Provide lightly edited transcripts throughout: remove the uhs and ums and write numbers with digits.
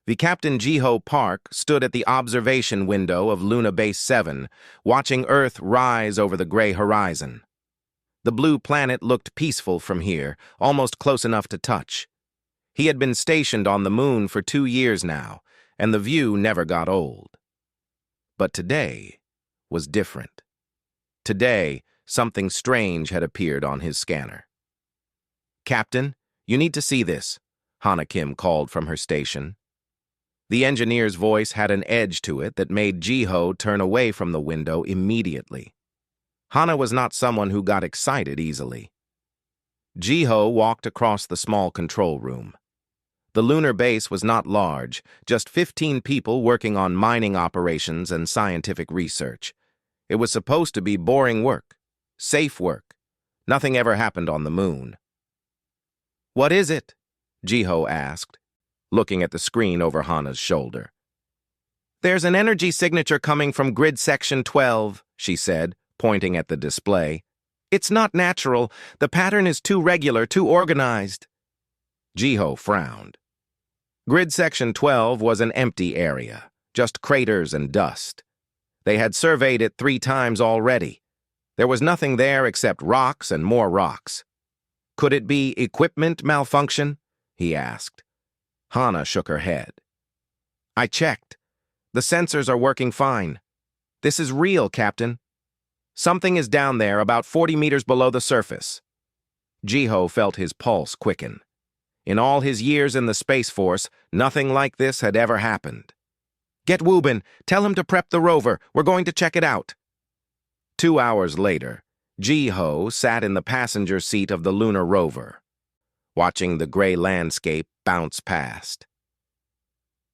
The Captain Jiho Park stood at the observation window of Luna Base 7, watching Earth rise over the gray horizon. The blue planet looked peaceful from here, almost close enough to touch. He had been stationed on the moon for 2 years now, and the view never got old. But today was different. Today, something strange had appeared on his scanner. "Captain, you need to see this," Hana Kim called from her station. The engineer's voice had an edge to it that made Jiho turn away from the window immediately. Hana was not someone who got excited easily. Jiho walked across the small control room. The lunar base was not large, just 15 people working on mining operations and scientific research. It was supposed to be boring work, safe work. Nothing ever happened on the moon. "What is it?" Jiho asked, looking at the screen over Hana's shoulder. "There's an energy signature coming from grid section 12, she said, pointing at the display. "It's not natural. The pattern is too regular, too organized." Jiho frowned. Grid section 12 was an empty area, just craters and dust. They had surveyed it 3 times already. There was nothing there except rocks and more rocks. "Could it be equipment malfunction?" he asked. Hana shook her head. "I checked. The sensors are working fine. This is real, Captain. Something is down there about 40 meters below the surface." Jiho felt his pulse quicken. In all his years in the Space Force, nothing like this had ever happened. "Get Wubin. Tell him to prep the rover. We're going to check it out." 2 hours later, Jiho sat in the passenger seat of the lunar rover, watching the gray landscape bounce past.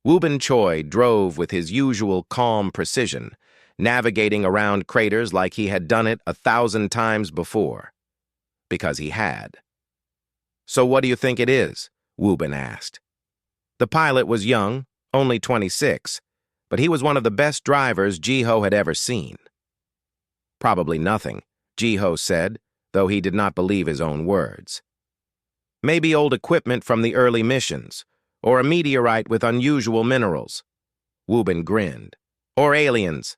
Wubin Choi drove with his usual calm precision, navigating around craters like he had done it 1,000 times before. Because he had. "So what do you think it is?" Wubin asked. The pilot was young, only 26, but he was one of the best drivers Jiho had ever seen. "Probably nothing," Jiho said, though he did not believe his own words. "Maybe old equipment from the early missions, or a meteorite with unusual minerals." Wubin grinned. "Or aliens."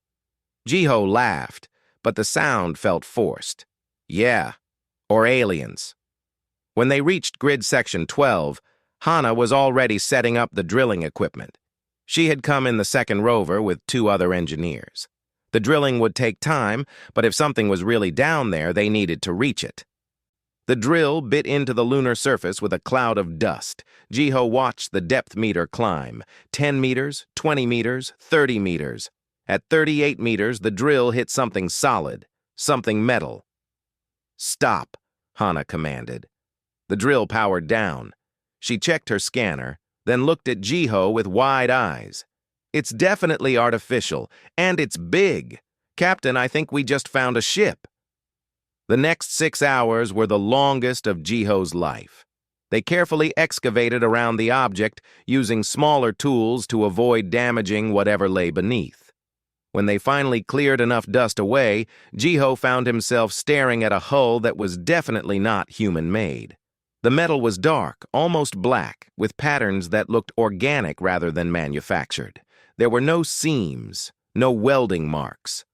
Jiho laughed, but the sound felt forced. "Yeah, or aliens." When they reached grid section 12, Hana was already setting up the drilling equipment. She had come in the second rover with 2 other engineers. The drilling would take time, but if something was really down there, they needed to reach it. The drill bit into the lunar surface with a cloud of dust. Jiho watched the depth meter climb. 10 meters, 20 meters, 30 meters. At 38 meters, the drill hit something solid, something metal. "Stop," Hana commanded. The drill powered down. She checked her scanner, then looked at Jiho with wide eyes. "It's definitely artificial, and it's big. Captain, I think we just found a ship." The next 6 hours were the longest of Jiho's life. They carefully excavated around the object, using smaller tools to avoid damaging whatever lay beneath. When they finally cleared enough dust away, Jiho found himself staring at a hull that was definitely not human-made. The metal was dark, almost black, with patterns that looked organic rather than manufactured. There were no seams, no welding marks.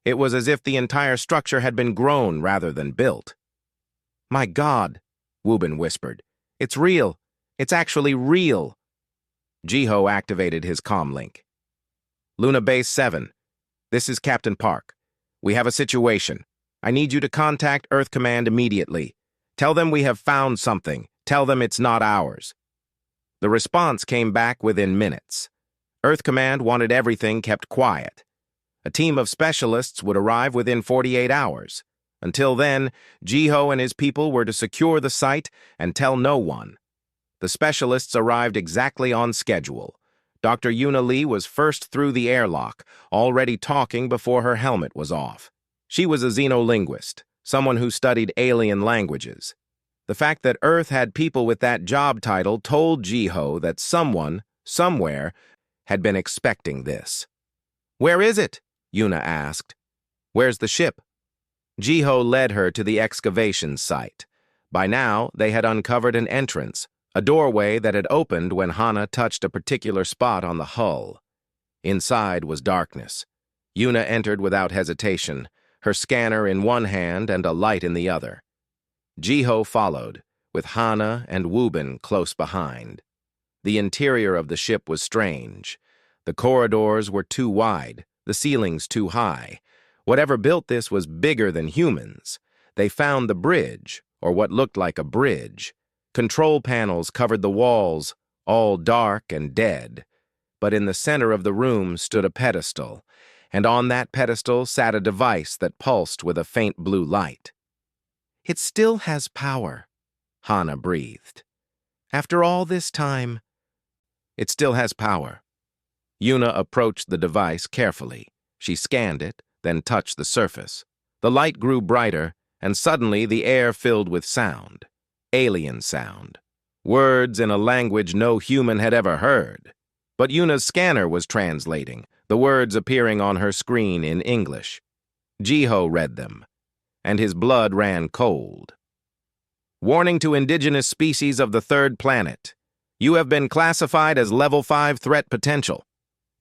It was as if the entire structure had been grown rather than built. "My God," Wubin whispered. "It's real. It's actually real." Jiho activated his comlink. "Luna Base 7, this is Captain Park. We have a situation. I need you to contact Earth Command immediately. Tell them we have found something. Tell them it's not ours." The response came back within minutes. Earth Command wanted everything kept quiet. A team of specialists would arrive within 48 hours. Until then, Jiho and his people were to secure the site and tell no one. The specialists arrived exactly on schedule. Dr. Yuna Lee was first through the airlock, already talking before her helmet was off. She was a xenolinguist, someone who studied alien languages. The fact that Earth had people with that job title told Jiho that someone, somewhere, had been expecting this. "Where is it?" Yuna asked. "Where's the ship?" Jiho led her to the excavation site. By now, they had uncovered an entrance, a doorway that had opened when Hana touched a particular spot on the hull. Inside was darkness. Yuna entered without hesitation, her scanner in one hand and a light in the other. Jiho followed, with Hana and Wubin close behind. The interior of the ship was strange. The corridors were too wide, the ceilings too high. Whatever built this was bigger than humans. They found the bridge, or what looked like a bridge. Control panels covered the walls, all dark and dead. But in the center of the room stood a pedestal, and on that pedestal sat a device that pulsed with a faint blue light. "It still has power," Hana breathed. "After all this time, it still has power." Yuna approached the device carefully. She scanned it, then touched the surface. The light grew brighter, and suddenly the air filled with sound. Alien sound. Words in a language no human had ever heard. But Yuna's scanner was translating, the words appearing on her screen in English. Jiho read them, and his blood ran cold. "Warning to indigenous species of the third planet. You have been classified as Level 5 threat potential.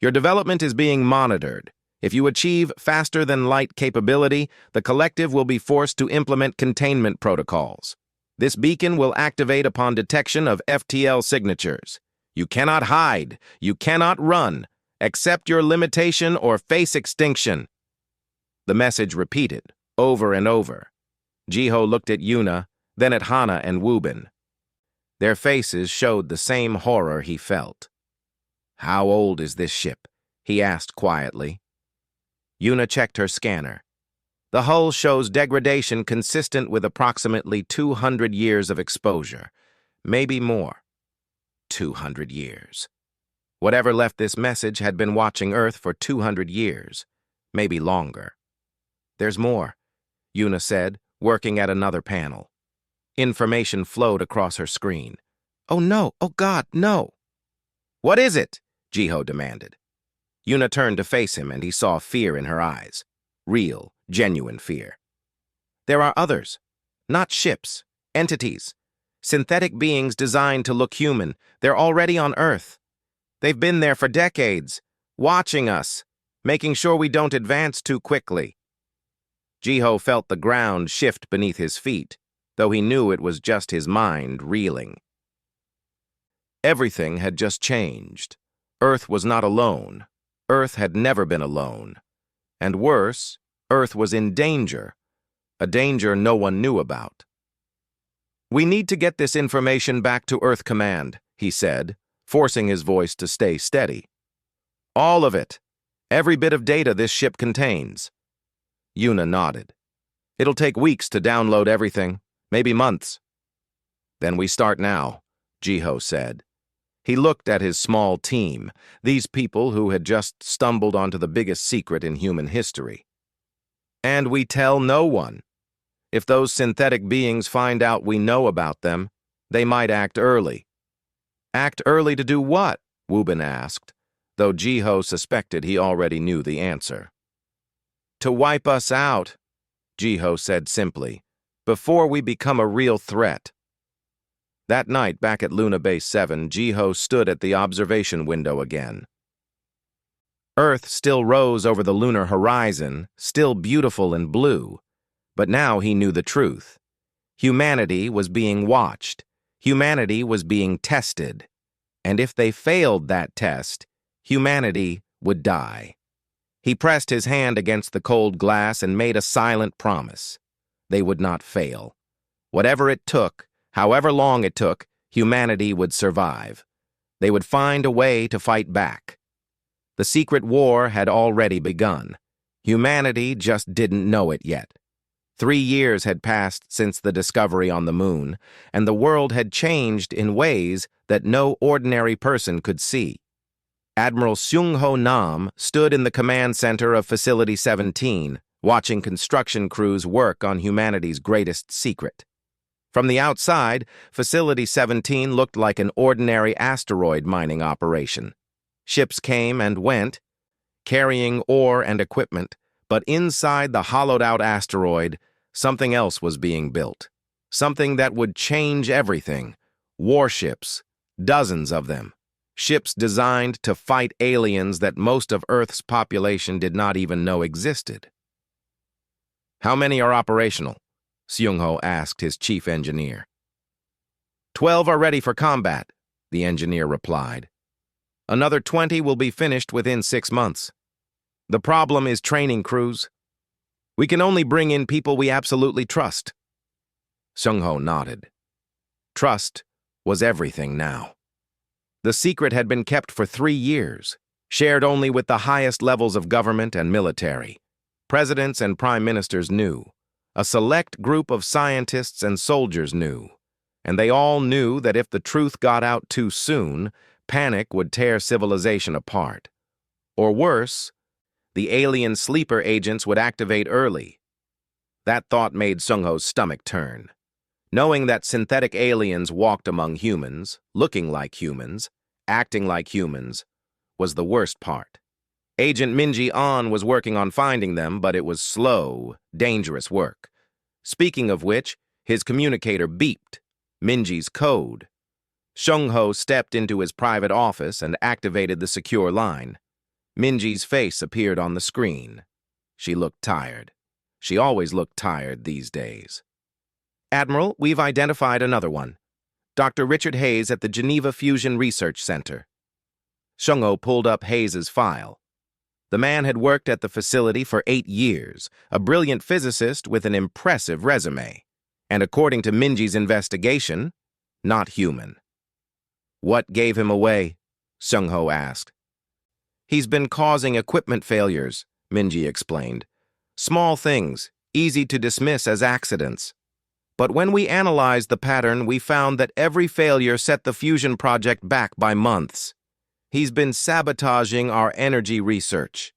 Your development is being monitored. If you achieve faster-than-light capability, the collective will be forced to implement containment protocols. This beacon will activate upon detection of FTL signatures. You cannot hide. You cannot run. Accept your limitation or face extinction." The message repeated, over and over. Jiho looked at Yuna, then at Hana and Wubin. Their faces showed the same horror he felt. "How old is this ship?" he asked quietly. Yuna checked her scanner. The hull shows degradation consistent with approximately 200 years of exposure. Maybe more. 200 years. Whatever left this message had been watching Earth for 200 years. Maybe longer. "There's more," Yuna said, working at another panel. Information flowed across her screen. "Oh no! Oh God, no!" "What is it?" Jiho demanded. Yuna turned to face him, and he saw fear in her eyes. Real, genuine fear. "There are others. Not ships. Entities. Synthetic beings designed to look human. They're already on Earth. They've been there for decades, watching us, making sure we don't advance too quickly." Jiho felt the ground shift beneath his feet, though he knew it was just his mind reeling. Everything had just changed. Earth was not alone. Earth had never been alone. And worse, Earth was in danger, a danger no one knew about. "We need to get this information back to Earth Command," he said, forcing his voice to stay steady. "All of it. Every bit of data this ship contains." Yuna nodded. "It'll take weeks to download everything, maybe months." "Then we start now," Jiho said. He looked at his small team, these people who had just stumbled onto the biggest secret in human history. "And we tell no one. If those synthetic beings find out we know about them, they might act early." "Act early to do what?" Wubin asked, though Jiho suspected he already knew the answer. "To wipe us out," Jiho said simply, "before we become a real threat." That night, back at Luna Base 7, Jiho stood at the observation window again. Earth still rose over the lunar horizon, still beautiful and blue. But now he knew the truth. Humanity was being watched. Humanity was being tested. And if they failed that test, humanity would die. He pressed his hand against the cold glass and made a silent promise. They would not fail. Whatever it took, however long it took, humanity would survive. They would find a way to fight back. The secret war had already begun. Humanity just didn't know it yet. 3 years had passed since the discovery on the moon, and the world had changed in ways that no ordinary person could see. Admiral Seung-ho Nam stood in the command center of Facility 17, watching construction crews work on humanity's greatest secret. From the outside, Facility 17 looked like an ordinary asteroid mining operation. Ships came and went, carrying ore and equipment, but inside the hollowed-out asteroid, something else was being built. Something that would change everything, Warships, dozens of them. Ships designed to fight aliens that most of Earth's population did not even know existed. "How many are operational?" Seung-ho asked his chief engineer. 12 are ready for combat," the engineer replied. "Another 20 will be finished within 6 months. The problem is training crews. We can only bring in people we absolutely trust." Seung-ho nodded. Trust was everything now. The secret had been kept for 3 years, shared only with the highest levels of government and military. Presidents and prime ministers knew. A select group of scientists and soldiers knew. And they all knew that if the truth got out too soon, panic would tear civilization apart. Or worse, the alien sleeper agents would activate early. That thought made Seung-ho's stomach turn. Knowing that synthetic aliens walked among humans, looking like humans, acting like humans, was the worst part. Agent Minji An was working on finding them, but it was slow, dangerous work. Speaking of which, his communicator beeped. Minji's code. Seung-ho stepped into his private office and activated the secure line. Minji's face appeared on the screen. She looked tired. She always looked tired these days. "Admiral, we've identified another one. Dr. Richard Hayes at the Geneva Fusion Research Center." Seung-ho pulled up Hayes's file. The man had worked at the facility for 8 years, a brilliant physicist with an impressive resume. And according to Minji's investigation, not human. "What gave him away?" Seung-ho asked. "He's been causing equipment failures," Minji explained. "Small things, easy to dismiss as accidents. But when we analyzed the pattern, we found that every failure set the fusion project back by months. He's been sabotaging our energy research."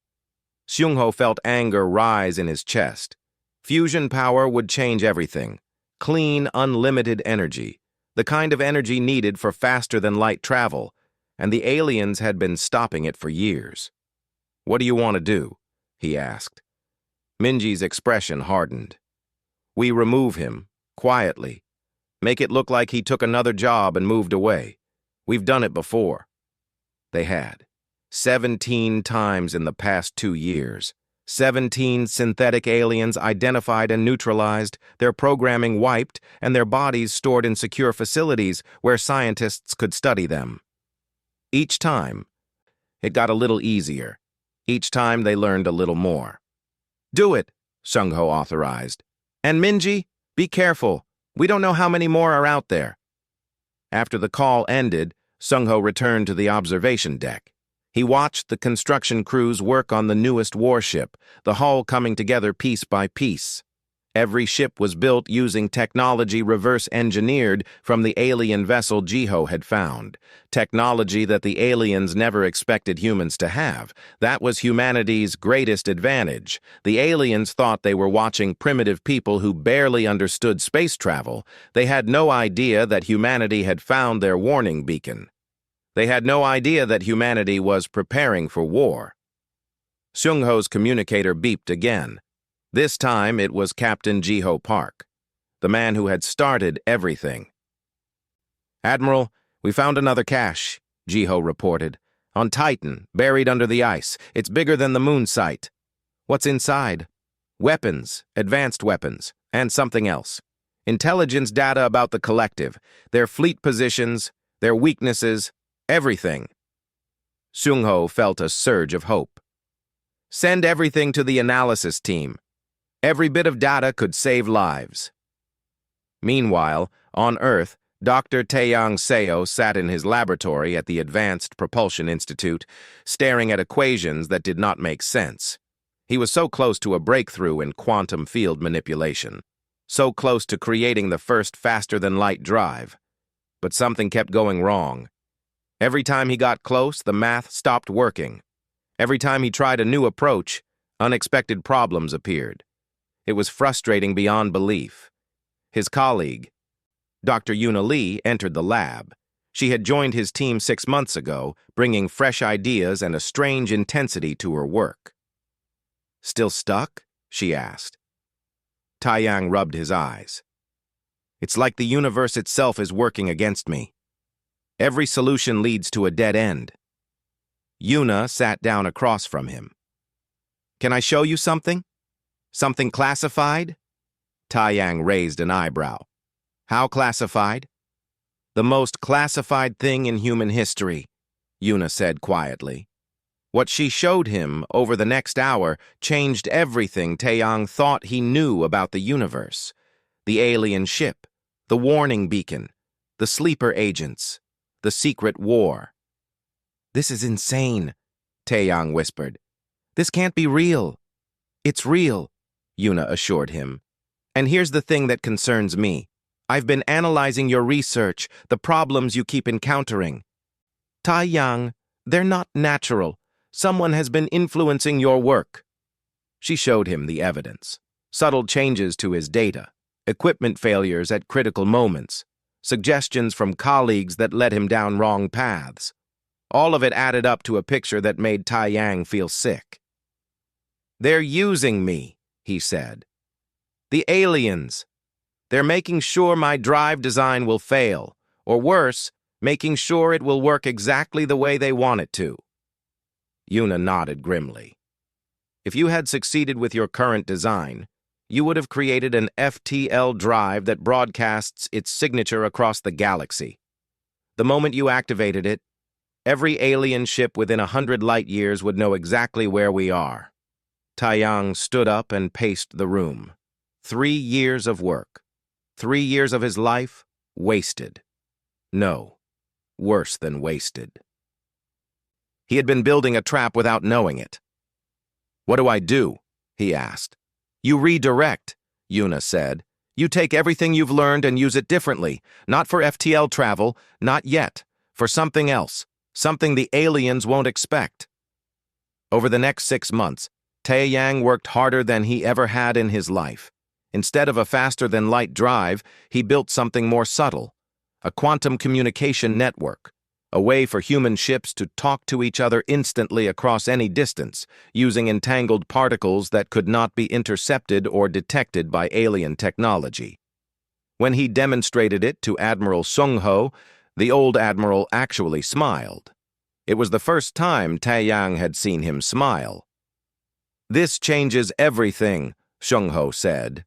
Seung-ho felt anger rise in his chest. Fusion power would change everything. Clean, unlimited energy, the kind of energy needed for faster-than-light travel, and the aliens had been stopping it for years. "What do you want to do?" he asked. Minji's expression hardened. "We remove him, quietly. Make it look like he took another job and moved away. We've done it before." They had. 17 times in the past 2 years. 17 synthetic aliens identified and neutralized, their programming wiped, and their bodies stored in secure facilities where scientists could study them. Each time, it got a little easier. Each time they learned a little more. "Do it," Seung-ho authorized. "And Minji, be careful. We don't know how many more are out there." After the call ended, Seung-ho returned to the observation deck. He watched the construction crews work on the newest warship, the hull coming together piece by piece. Every ship was built using technology reverse-engineered from the alien vessel Jiho had found. Technology that the aliens never expected humans to have. That was humanity's greatest advantage. The aliens thought they were watching primitive people who barely understood space travel. They had no idea that humanity had found their warning beacon. They had no idea that humanity was preparing for war. Seung-ho's communicator beeped again. This time it was Captain Jiho Park, the man who had started everything. "Admiral, we found another cache," Jiho reported. "On Titan, buried under the ice. It's bigger than the moon site." "What's inside?" "Weapons, advanced weapons, and something else. Intelligence data about the collective, their fleet positions, their weaknesses, everything." Seung-ho felt a surge of hope. "Send everything to the analysis team. Every bit of data could save lives." Meanwhile, on Earth, Dr. Taeyang Seo sat in his laboratory at the Advanced Propulsion Institute, staring at equations that did not make sense. He was so close to a breakthrough in quantum field manipulation, so close to creating the first faster-than-light drive. But something kept going wrong. Every time he got close, the math stopped working. Every time he tried a new approach, unexpected problems appeared. It was frustrating beyond belief. His colleague, Dr. Yuna Lee, entered the lab. She had joined his team 6 months ago, bringing fresh ideas and a strange intensity to her work. "Still stuck?" she asked. Taeyang rubbed his eyes. It's like the universe itself is working against me. Every solution leads to a dead end. Yuna sat down across from him. Can I show you something? Something classified? Taiyang raised an eyebrow. How classified? The most classified thing in human history, Yuna said quietly. What she showed him over the next hour changed everything Taeyang thought he knew about the universe. The alien ship, the warning beacon, the sleeper agents, the secret war. This is insane, Taeyang whispered. This can't be real. It's real, Yuna assured him. And here's the thing that concerns me. I've been analyzing your research, the problems you keep encountering. Taiyang, they're not natural. Someone has been influencing your work. She showed him the evidence. Subtle changes to his data, equipment failures at critical moments, suggestions from colleagues that led him down wrong paths. All of it added up to a picture that made Taiyang feel sick. They're using me, he said. The aliens. They're making sure my drive design will fail, or worse, making sure it will work exactly the way they want it to. Yuna nodded grimly. If you had succeeded with your current design, you would have created an FTL drive that broadcasts its signature across the galaxy. The moment you activated it, every alien ship within 100 light-years would know exactly where we are. Taiyang stood up and paced the room. 3 years of work. 3 years of his life, wasted. No, worse than wasted. He had been building a trap without knowing it. What do I do? He asked. You redirect, Yuna said. You take everything you've learned and use it differently. Not for FTL travel, not yet. For something else. Something the aliens won't expect. Over the next 6 months, Taeyang worked harder than he ever had in his life. Instead of a faster-than-light drive, he built something more subtle. A quantum communication network. A way for human ships to talk to each other instantly across any distance, using entangled particles that could not be intercepted or detected by alien technology. When he demonstrated it to Admiral Sung-ho, the old admiral actually smiled. It was the first time Taeyang had seen him smile. This changes everything, Sung-ho said.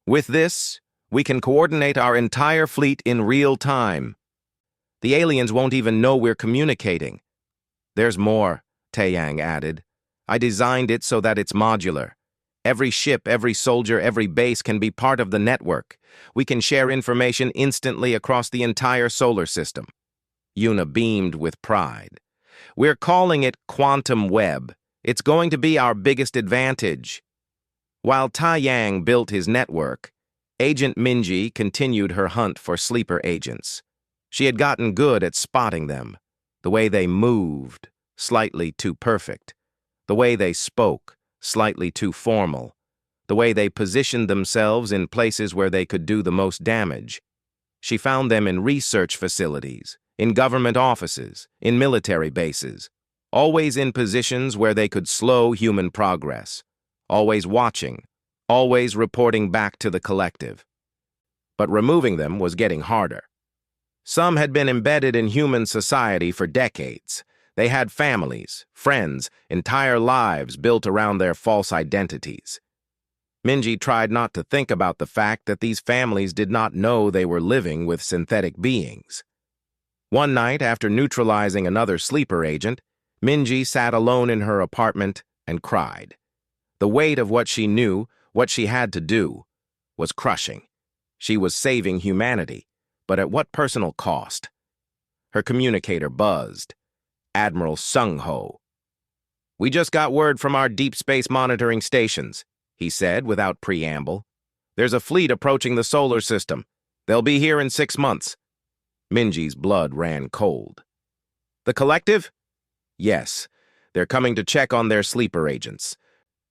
With this, we can coordinate our entire fleet in real time. The aliens won't even know we're communicating. There's more, Taeyang added. I designed it so that it's modular. Every ship, every soldier, every base can be part of the network. We can share information instantly across the entire solar system. Yuna beamed with pride. We're calling it Quantum Web. It's going to be our biggest advantage. While Taiyang built his network, Agent Minji continued her hunt for sleeper agents. She had gotten good at spotting them. The way they moved, slightly too perfect. The way they spoke, slightly too formal. The way they positioned themselves in places where they could do the most damage. She found them in research facilities, in government offices, in military bases, always in positions where they could slow human progress, always watching, always reporting back to the collective. But removing them was getting harder. Some had been embedded in human society for decades. They had families, friends, entire lives built around their false identities. Minji tried not to think about the fact that these families did not know they were living with synthetic beings. One night, after neutralizing another sleeper agent, Minji sat alone in her apartment and cried. The weight of what she knew, what she had to do, was crushing. She was saving humanity, but at what personal cost? Her communicator buzzed. Admiral Sung-ho. We just got word from our deep space monitoring stations, he said without preamble. There's a fleet approaching the solar system. They'll be here in 6 months. Minji's blood ran cold. The collective? Yes, they're coming to check on their sleeper agents.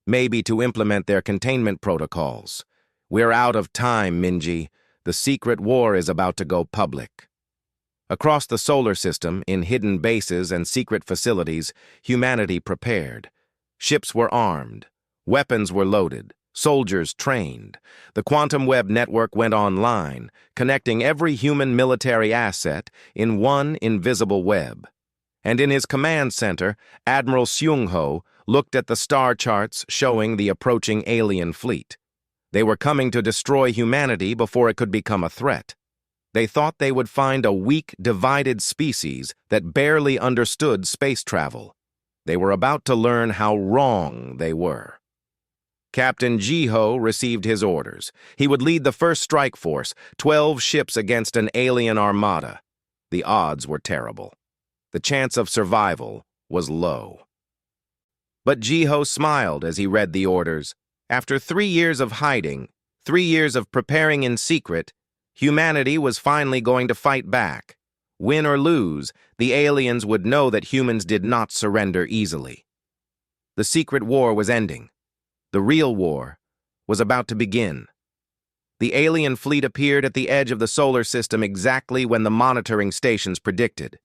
Maybe to implement their containment protocols. We're out of time, Minji. The secret war is about to go public. Across the solar system, in hidden bases and secret facilities, humanity prepared. Ships were armed. Weapons were loaded. Soldiers trained. The quantum web network went online, connecting every human military asset in one invisible web. And in his command center, Admiral Seung-ho looked at the star charts showing the approaching alien fleet. They were coming to destroy humanity before it could become a threat. They thought they would find a weak, divided species that barely understood space travel. They were about to learn how wrong they were. Captain Ji-ho received his orders. He would lead the first strike force, 12 ships against an alien armada. The odds were terrible. The chance of survival was low. But Ji-ho smiled as he read the orders. After 3 years of hiding, 3 years of preparing in secret, humanity was finally going to fight back. Win or lose, the aliens would know that humans did not surrender easily. The secret war was ending. The real war was about to begin. The alien fleet appeared at the edge of the solar system exactly when the monitoring stations predicted.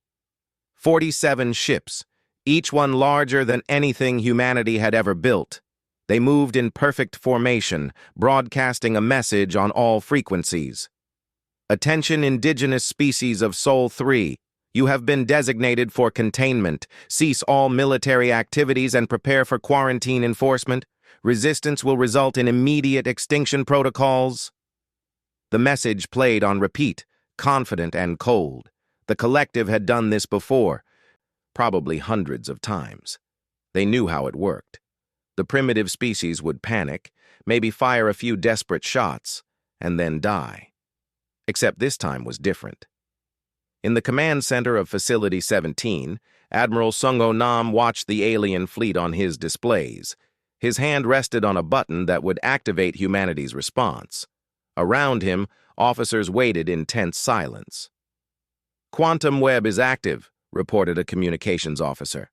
47 ships, each one larger than anything humanity had ever built. They moved in perfect formation, broadcasting a message on all frequencies. Attention indigenous species of Sol 3. You have been designated for containment. Cease all military activities and prepare for quarantine enforcement. Resistance will result in immediate extinction protocols. The message played on repeat, confident and cold. The collective had done this before, probably hundreds of times. They knew how it worked. The primitive species would panic, maybe fire a few desperate shots, and then die. Except this time was different. In the command center of Facility 17, Admiral Sung-ho Nam watched the alien fleet on his displays. His hand rested on a button that would activate humanity's response. Around him, officers waited in tense silence. "Quantum web is active," reported a communications officer.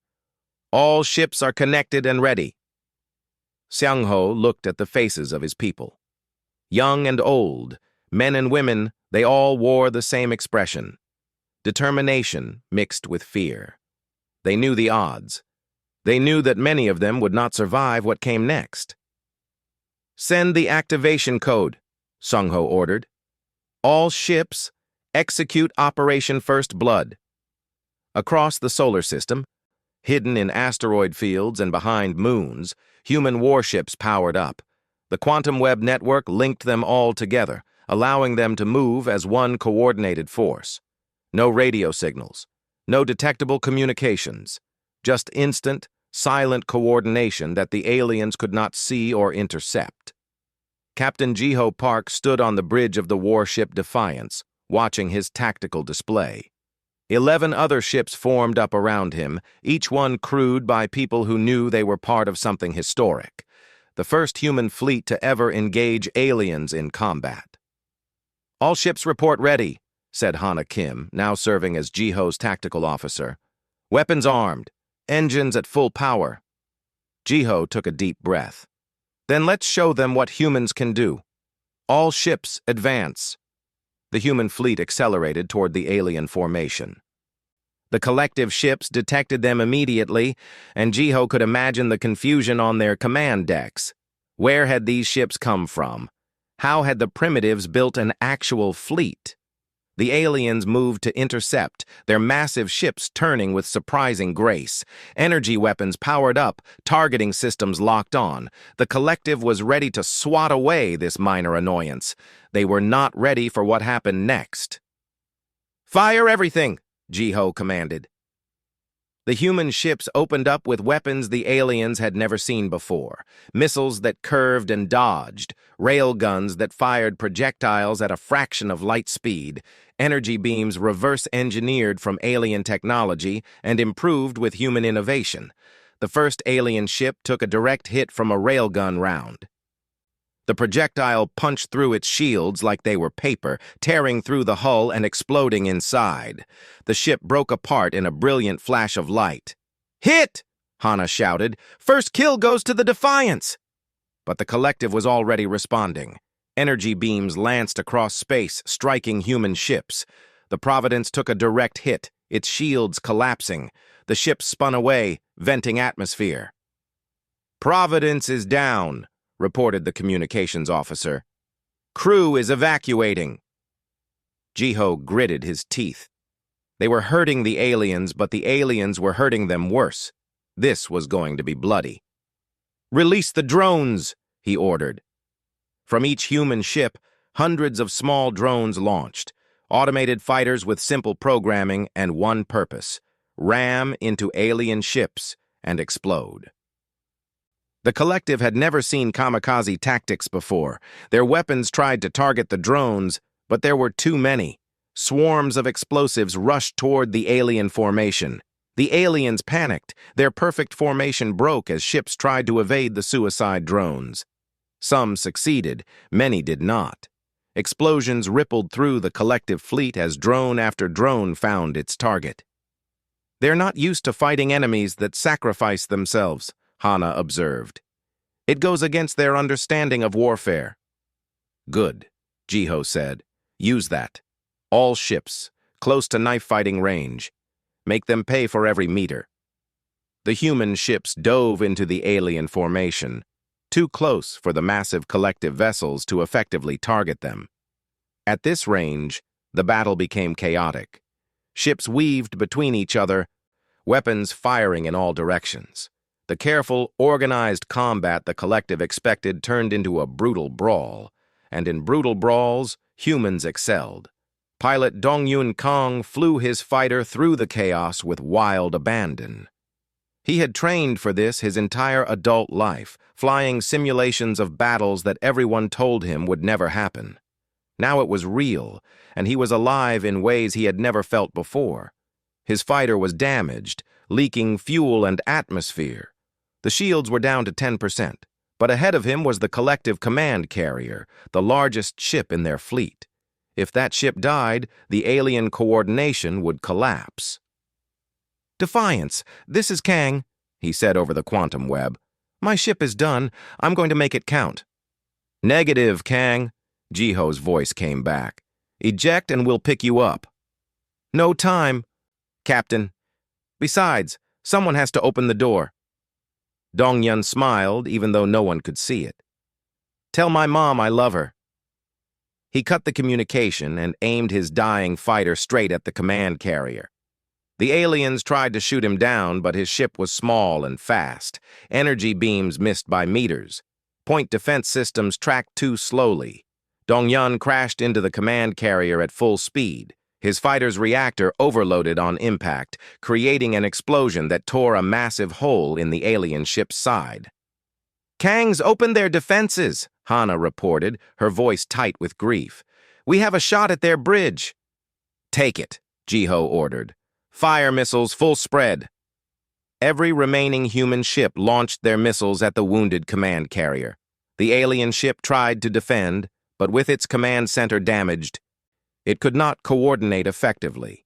"All ships are connected and ready." Seung-ho looked at the faces of his people. Young and old, men and women, they all wore the same expression. Determination mixed with fear. They knew the odds. They knew that many of them would not survive what came next. "Send the activation code," Seung-ho ordered. "All ships, execute Operation First Blood." Across the solar system, hidden in asteroid fields and behind moons, human warships powered up. The quantum web network linked them all together, allowing them to move as one coordinated force. No radio signals, no detectable communications, just instant, silent coordination that the aliens could not see or intercept. Captain Ji-ho Park stood on the bridge of the warship Defiance, watching his tactical display. 11 other ships formed up around him, each one crewed by people who knew they were part of something historic. The first human fleet to ever engage aliens in combat. "All ships report ready," said Hana Kim, now serving as Ji-ho's tactical officer. "Weapons armed, engines at full power." Ji-ho took a deep breath. "Then let's show them what humans can do. All ships advance." The human fleet accelerated toward the alien formation. The collective ships detected them immediately, and Ji-ho could imagine the confusion on their command decks. Where had these ships come from? How had the primitives built an actual fleet? The aliens moved to intercept, their massive ships turning with surprising grace. Energy weapons powered up, targeting systems locked on. The collective was ready to swat away this minor annoyance. They were not ready for what happened next. "Fire everything!" Ji-ho commanded. The human ships opened up with weapons the aliens had never seen before. Missiles that curved and dodged, railguns that fired projectiles at a fraction of light speed, energy beams reverse-engineered from alien technology and improved with human innovation. The first alien ship took a direct hit from a railgun round. The projectile punched through its shields like they were paper, tearing through the hull and exploding inside. The ship broke apart in a brilliant flash of light. "Hit!" Hana shouted. "First kill goes to the Defiance!" But the collective was already responding. Energy beams lanced across space, striking human ships. The Providence took a direct hit, its shields collapsing. The ship spun away, venting atmosphere. "Providence is down," reported the communications officer. "Crew is evacuating." Jiho gritted his teeth. They were hurting the aliens, but the aliens were hurting them worse. This was going to be bloody. "Release the drones," he ordered. From each human ship, hundreds of small drones launched, automated fighters with simple programming and one purpose: ram into alien ships and explode. The collective had never seen kamikaze tactics before. Their weapons tried to target the drones, but there were too many. Swarms of explosives rushed toward the alien formation. The aliens panicked. Their perfect formation broke as ships tried to evade the suicide drones. Some succeeded, many did not. Explosions rippled through the collective fleet as drone after drone found its target. "They're not used to fighting enemies that sacrifice themselves," Hana observed. "It goes against their understanding of warfare." "Good," Jiho said. "Use that. All ships, close to knife-fighting range. Make them pay for every meter." The human ships dove into the alien formation, too close for the massive collective vessels to effectively target them. At this range, the battle became chaotic. Ships weaved between each other, weapons firing in all directions. The careful, organized combat the collective expected turned into a brutal brawl, and in brutal brawls, humans excelled. Pilot Dongyun Kang flew his fighter through the chaos with wild abandon. He had trained for this his entire adult life, flying simulations of battles that everyone told him would never happen. Now it was real, and he was alive in ways he had never felt before. His fighter was damaged, leaking fuel and atmosphere. The shields were down to 10%, but ahead of him was the collective command carrier, the largest ship in their fleet. If that ship died, the alien coordination would collapse. "Defiance, this is Kang," he said over the quantum web. "My ship is done. I'm going to make it count." "Negative, Kang," Jiho's voice came back. "Eject and we'll pick you up." "No time, Captain. Besides, someone has to open the door." Dongyun smiled, even though no one could see it. "Tell my mom I love her." He cut the communication and aimed his dying fighter straight at the command carrier. The aliens tried to shoot him down, but his ship was small and fast. Energy beams missed by meters. Point defense systems tracked too slowly. Dongyun crashed into the command carrier at full speed. His fighter's reactor overloaded on impact, creating an explosion that tore a massive hole in the alien ship's side. "Kang's opened their defenses," Hana reported, her voice tight with grief. "We have a shot at their bridge." "Take it," Jiho ordered. "Fire missiles full spread." Every remaining human ship launched their missiles at the wounded command carrier. The alien ship tried to defend, but with its command center damaged, it could not coordinate effectively.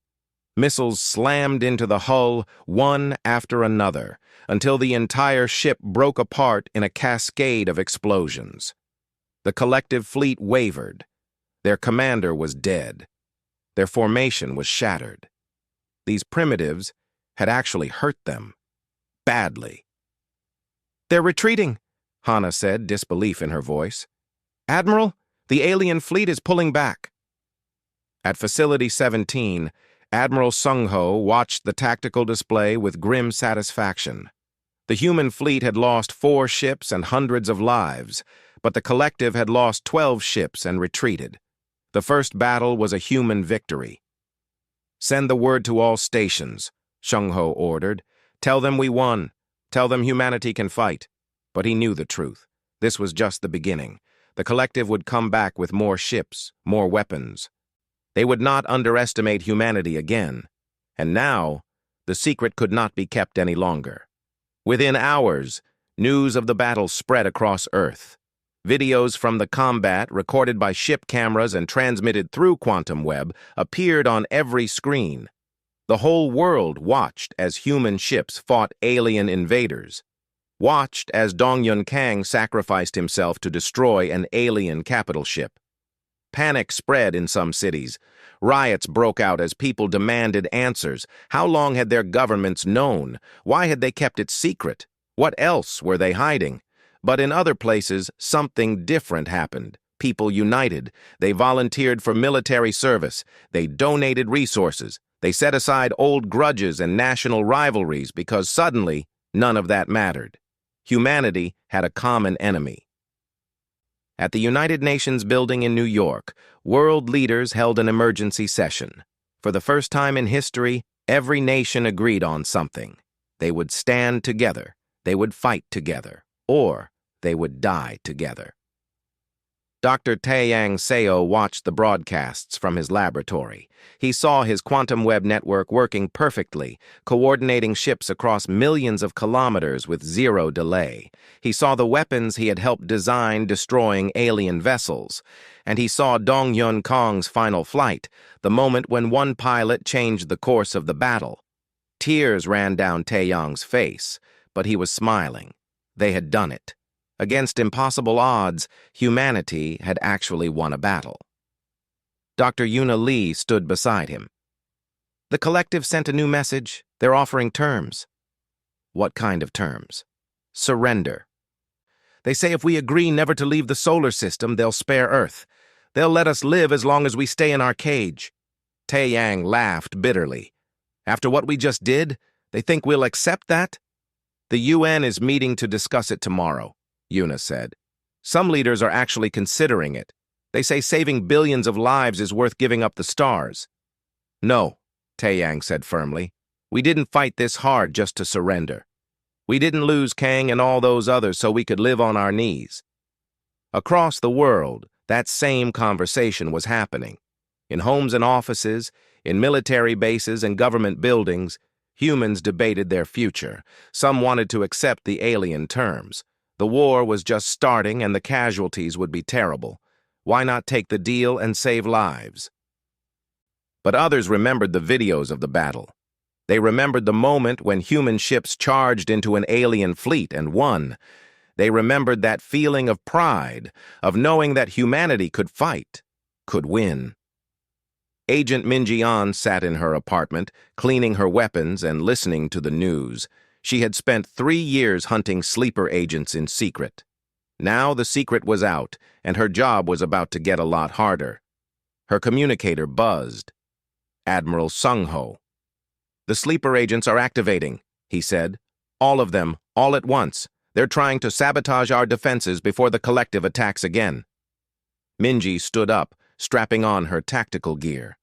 Missiles slammed into the hull, one after another, until the entire ship broke apart in a cascade of explosions. The collective fleet wavered. Their commander was dead. Their formation was shattered. These primitives had actually hurt them. Badly. "They're retreating," Hana said, disbelief in her voice. "Admiral, the alien fleet is pulling back." At Facility 17, Admiral Sung-ho watched the tactical display with grim satisfaction. The human fleet had lost 4 ships and hundreds of lives, but the collective had lost 12 ships and retreated. The first battle was a human victory. "Send the word to all stations," Sung-ho ordered. "Tell them we won. Tell them humanity can fight." But he knew the truth. This was just the beginning. The collective would come back with more ships, more weapons. They would not underestimate humanity again. And now, the secret could not be kept any longer. Within hours, news of the battle spread across Earth. Videos from the combat, recorded by ship cameras and transmitted through quantum web, appeared on every screen. The whole world watched as human ships fought alien invaders. Watched as Dongyun Kang sacrificed himself to destroy an alien capital ship. Panic spread in some cities. Riots broke out as people demanded answers. How long had their governments known? Why had they kept it secret? What else were they hiding? But in other places, something different happened. People united. They volunteered for military service. They donated resources. They set aside old grudges and national rivalries because suddenly, none of that mattered. Humanity had a common enemy. At the United Nations building in New York, world leaders held an emergency session. For the first time in history, every nation agreed on something. They would stand together. They would fight together. Or they would die together. Dr. Taeyang Seo watched the broadcasts from his laboratory. He saw his quantum web network working perfectly, coordinating ships across millions of kilometers with zero delay. He saw the weapons he had helped design destroying alien vessels. And he saw Dong Yun Kong's final flight, the moment when one pilot changed the course of the battle. Tears ran down Taeyang's face, but he was smiling. They had done it. Against impossible odds, humanity had actually won a battle. Dr. Yuna Lee stood beside him. The collective sent a new message. They're offering terms. What kind of terms? Surrender. They say if we agree never to leave the solar system, they'll spare Earth. They'll let us live as long as we stay in our cage. Taeyang laughed bitterly. After what we just did, they think we'll accept that? The UN is meeting to discuss it tomorrow, Yuna said. Some leaders are actually considering it. They say saving billions of lives is worth giving up the stars. No, Taeyang said firmly. We didn't fight this hard just to surrender. We didn't lose Kang and all those others so we could live on our knees. Across the world, that same conversation was happening. In homes and offices, in military bases and government buildings, humans debated their future. Some wanted to accept the alien terms. The war was just starting and the casualties would be terrible. Why not take the deal and save lives? But others remembered the videos of the battle. They remembered the moment when human ships charged into an alien fleet and won. They remembered that feeling of pride, of knowing that humanity could fight, could win. Agent Minji-an sat in her apartment, cleaning her weapons and listening to the news. She had spent 3 years hunting sleeper agents in secret. Now the secret was out, and her job was about to get a lot harder. Her communicator buzzed. Admiral Sung-ho. The sleeper agents are activating, he said. All of them, all at once. They're trying to sabotage our defenses before the collective attacks again. Minji stood up, strapping on her tactical gear.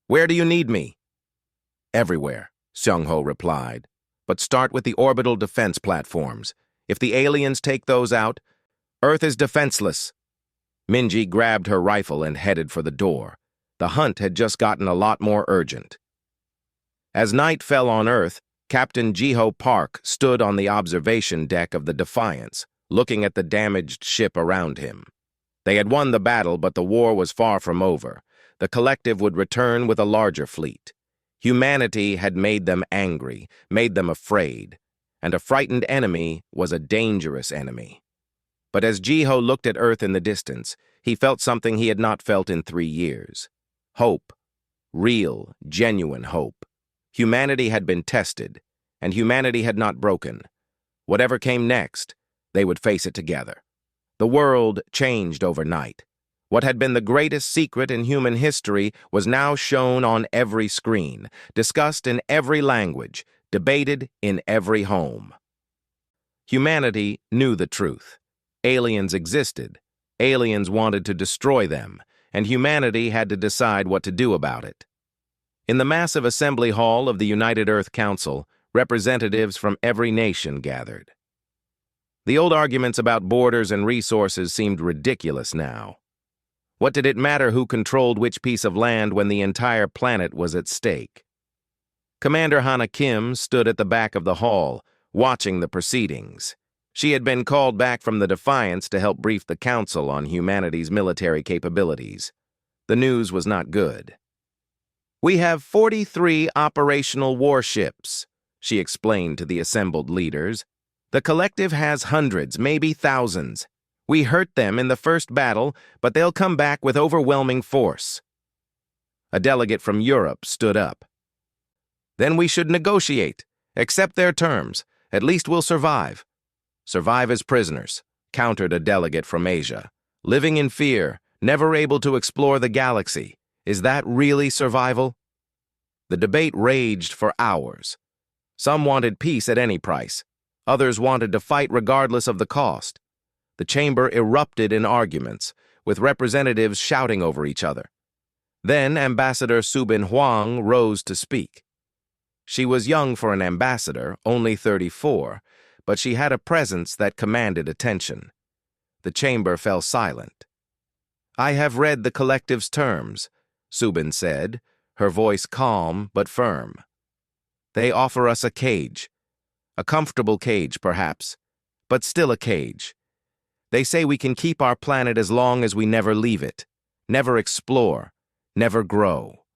Where do you need me? Everywhere, Sung-ho replied. But start with the orbital defense platforms. If the aliens take those out, Earth is defenseless. Minji grabbed her rifle and headed for the door. The hunt had just gotten a lot more urgent. As night fell on Earth, Captain Jiho Park stood on the observation deck of the Defiance, looking at the damaged ship around him. They had won the battle, but the war was far from over. The collective would return with a larger fleet. Humanity had made them angry, made them afraid, and a frightened enemy was a dangerous enemy. But as Jiho looked at Earth in the distance, he felt something he had not felt in 3 years. Hope. Real, genuine hope. Humanity had been tested, and humanity had not broken. Whatever came next, they would face it together. The world changed overnight. What had been the greatest secret in human history was now shown on every screen, discussed in every language, debated in every home. Humanity knew the truth. Aliens existed. Aliens wanted to destroy them, and humanity had to decide what to do about it. In the massive assembly hall of the United Earth Council, representatives from every nation gathered. The old arguments about borders and resources seemed ridiculous now. What did it matter who controlled which piece of land when the entire planet was at stake? Commander Hana Kim stood at the back of the hall, watching the proceedings. She had been called back from the Defiance to help brief the Council on humanity's military capabilities. The news was not good. We have 43 operational warships, she explained to the assembled leaders. The collective has hundreds, maybe thousands. We hurt them in the first battle, but they'll come back with overwhelming force. A delegate from Europe stood up. Then we should negotiate. Accept their terms. At least we'll survive. survive as prisoners, countered a delegate from Asia. Living in fear, never able to explore the galaxy. Is that really survival? The debate raged for hours. Some wanted peace at any price. Others wanted to fight regardless of the cost. The chamber erupted in arguments, with representatives shouting over each other. Then Ambassador Subin Huang rose to speak. She was young for an ambassador, only 34, but she had a presence that commanded attention. The chamber fell silent. "I have read the collective's terms," Subin said, her voice calm but firm. "They offer us a cage. A comfortable cage, perhaps, but still a cage. They say we can keep our planet as long as we never leave it, never explore, never grow,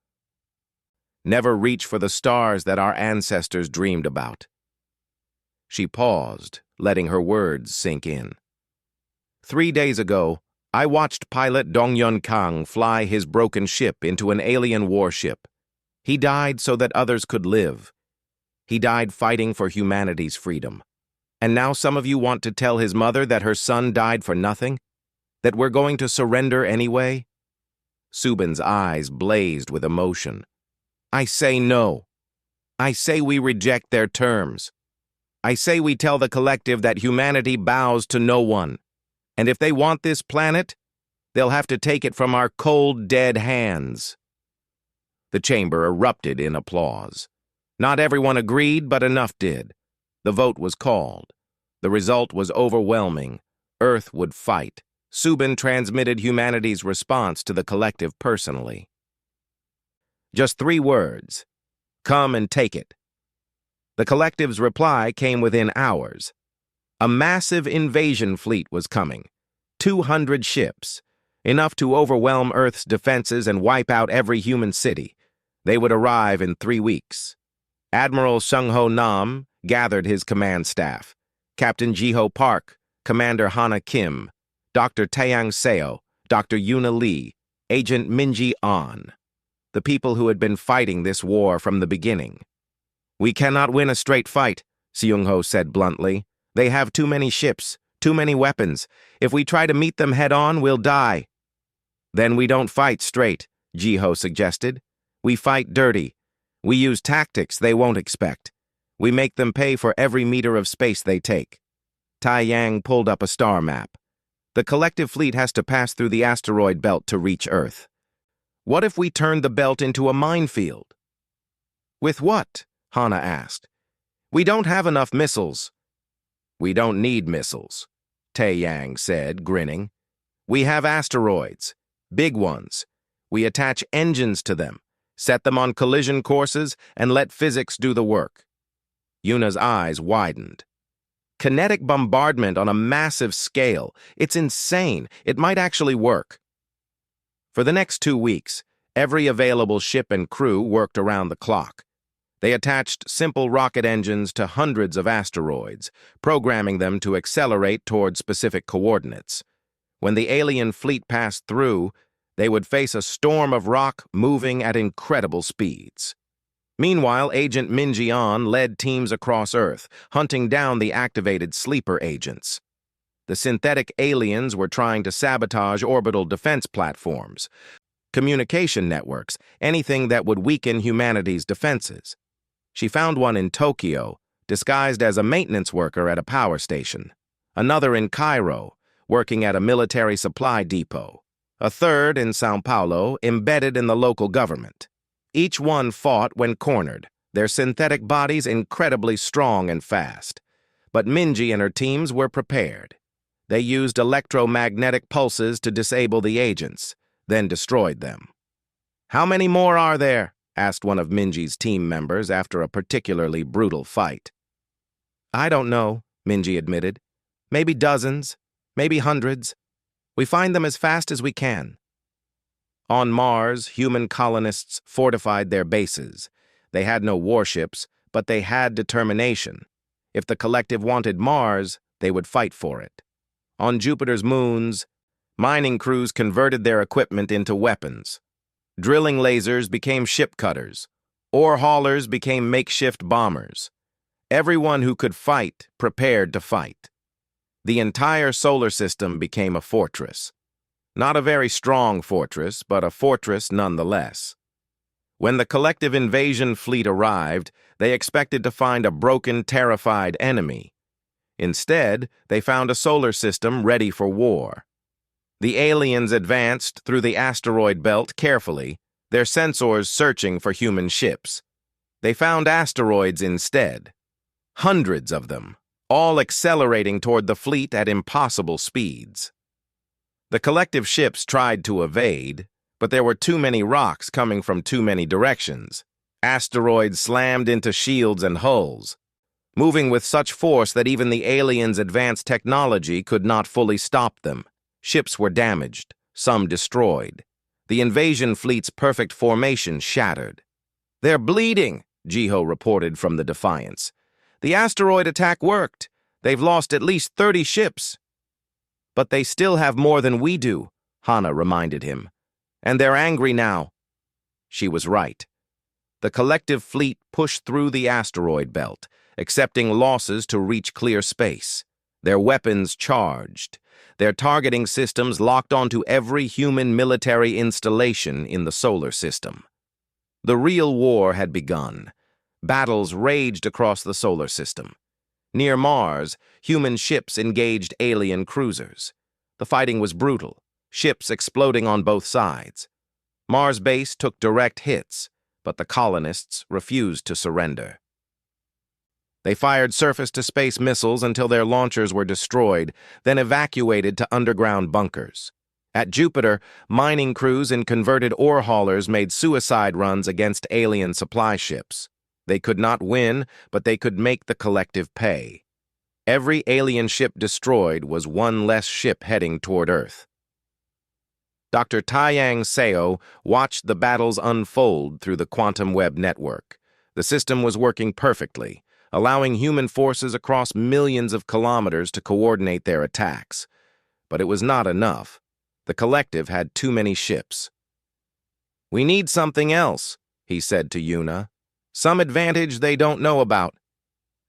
never reach for the stars that our ancestors dreamed about." She paused, letting her words sink in. 3 days ago, I watched pilot Dongyun Kang fly his broken ship into an alien warship. He died so that others could live. He died fighting for humanity's freedom. And now some of you want to tell his mother that her son died for nothing? That we're going to surrender anyway? Subin's eyes blazed with emotion. "I say no. I say we reject their terms. I say we tell the collective that humanity bows to no one. And if they want this planet, they'll have to take it from our cold, dead hands." The chamber erupted in applause. Not everyone agreed, but enough did. The vote was called. The result was overwhelming. Earth would fight. Subin transmitted humanity's response to the collective personally. Just 3 words. "Come and take it." The collective's reply came within hours. A massive invasion fleet was coming. 200 ships. Enough to overwhelm Earth's defenses and wipe out every human city. They would arrive in 3 weeks. Admiral Sung-Ho Nam gathered his command staff. Captain Ji-Ho Park, Commander Hana Kim, Dr. Taeyang Seo, Dr. Yuna Lee, Agent Minji An. The people who had been fighting this war from the beginning. "We cannot win a straight fight," Seung-Ho said bluntly. "They have too many ships, too many weapons. If we try to meet them head-on, we'll die." "Then we don't fight straight," Ji-Ho suggested. "We fight dirty. We use tactics they won't expect. We make them pay for every meter of space they take." Taeyang pulled up a star map. "The collective fleet has to pass through the asteroid belt to reach Earth. What if we turned the belt into a minefield?" "With what?" Hana asked. "We don't have enough missiles." "We don't need missiles," Taeyang said, grinning. "We have asteroids, big ones. We attach engines to them, set them on collision courses, and let physics do the work." Yuna's eyes widened. "Kinetic bombardment on a massive scale. It's insane. It might actually work." For the next 2 weeks, every available ship and crew worked around the clock. They attached simple rocket engines to hundreds of asteroids, programming them to accelerate toward specific coordinates. When the alien fleet passed through, they would face a storm of rock moving at incredible speeds. Meanwhile, Agent Minji-An led teams across Earth, hunting down the activated sleeper agents. The synthetic aliens were trying to sabotage orbital defense platforms, communication networks, anything that would weaken humanity's defenses. She found one in Tokyo, disguised as a maintenance worker at a power station. Another in Cairo, working at a military supply depot. A third in São Paulo, embedded in the local government. Each one fought when cornered, their synthetic bodies incredibly strong and fast. But Minji and her teams were prepared. They used electromagnetic pulses to disable the agents, then destroyed them. "How many more are there?" asked one of Minji's team members after a particularly brutal fight. "I don't know," Minji admitted. "Maybe dozens, maybe hundreds. We find them as fast as we can." On Mars, human colonists fortified their bases. They had no warships, but they had determination. If the collective wanted Mars, they would fight for it. On Jupiter's moons, mining crews converted their equipment into weapons. Drilling lasers became ship cutters. Ore haulers became makeshift bombers. Everyone who could fight prepared to fight. The entire solar system became a fortress. Not a very strong fortress, but a fortress nonetheless. When the collective invasion fleet arrived, they expected to find a broken, terrified enemy. Instead, they found a solar system ready for war. The aliens advanced through the asteroid belt carefully, their sensors searching for human ships. They found asteroids instead. Hundreds of them, all accelerating toward the fleet at impossible speeds. The collective ships tried to evade, but there were too many rocks coming from too many directions. Asteroids slammed into shields and hulls, moving with such force that even the aliens' advanced technology could not fully stop them. Ships were damaged, some destroyed. The invasion fleet's perfect formation shattered. "They're bleeding," Jiho reported from the Defiance. "The asteroid attack worked. They've lost at least 30 ships." "But they still have more than we do," Hana reminded him. "And they're angry now." She was right. The collective fleet pushed through the asteroid belt, accepting losses to reach clear space. Their weapons charged, their targeting systems locked onto every human military installation in the solar system. The real war had begun. Battles raged across the solar system. Near Mars, human ships engaged alien cruisers. The fighting was brutal, ships exploding on both sides. Mars base took direct hits, but the colonists refused to surrender. They fired surface-to-space missiles until their launchers were destroyed, then evacuated to underground bunkers. At Jupiter, mining crews and converted ore haulers made suicide runs against alien supply ships. They could not win, but they could make the collective pay. Every alien ship destroyed was one less ship heading toward Earth. Dr. Taiyang Seo watched the battles unfold through the quantum web network. The system was working perfectly, allowing human forces across millions of kilometers to coordinate their attacks. But it was not enough. The collective had too many ships. "We need something else," he said to Yuna. "Some advantage they don't know about."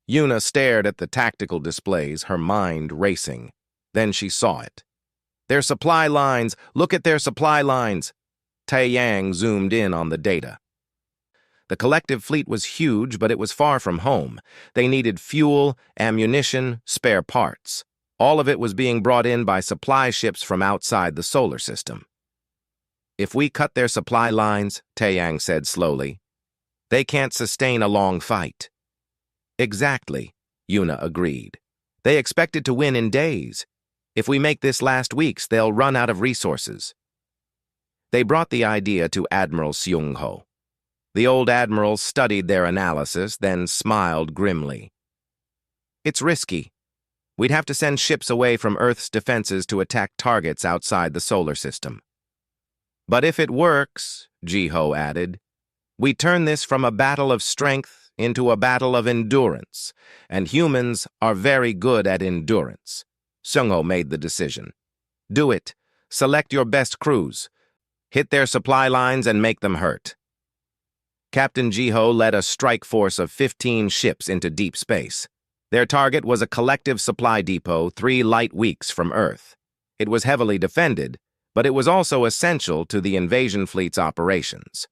Yuna stared at the tactical displays, her mind racing. Then she saw it. "Their supply lines! Look at their supply lines!" Taiyang zoomed in on the data. The collective fleet was huge, but it was far from home. They needed fuel, ammunition, spare parts. All of it was being brought in by supply ships from outside the solar system. "If we cut their supply lines," Taiyang said slowly, "they can't sustain a long fight." "Exactly," Yuna agreed. "They expected to win in days. If we make this last weeks, they'll run out of resources." They brought the idea to Admiral Seung-ho. The old admiral studied their analysis, then smiled grimly. "It's risky. We'd have to send ships away from Earth's defenses to attack targets outside the solar system." "But if it works," Jiho added, "we turn this from a battle of strength into a battle of endurance, and humans are very good at endurance." Seung-ho made the decision. "Do it. Select your best crews. Hit their supply lines and make them hurt." Captain Jiho led a strike force of 15 ships into deep space. Their target was a collective supply depot 3 light weeks from Earth. It was heavily defended, but it was also essential to the invasion fleet's operations.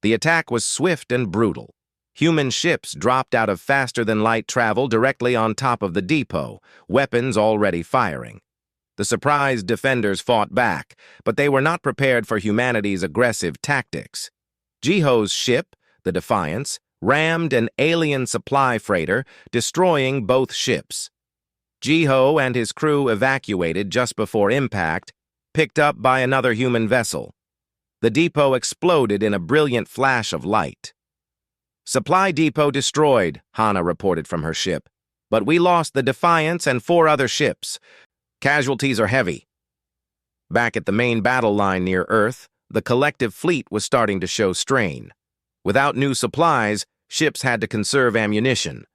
The attack was swift and brutal. Human ships dropped out of faster-than-light travel directly on top of the depot, weapons already firing. The surprised defenders fought back, but they were not prepared for humanity's aggressive tactics. Jiho's ship, the Defiance, rammed an alien supply freighter, destroying both ships. Jiho and his crew evacuated just before impact, picked up by another human vessel. The depot exploded in a brilliant flash of light. "Supply depot destroyed," Hana reported from her ship. "But we lost the Defiance and 4 other ships. Casualties are heavy." Back at the main battle line near Earth, the collective fleet was starting to show strain. Without new supplies, ships had to conserve ammunition.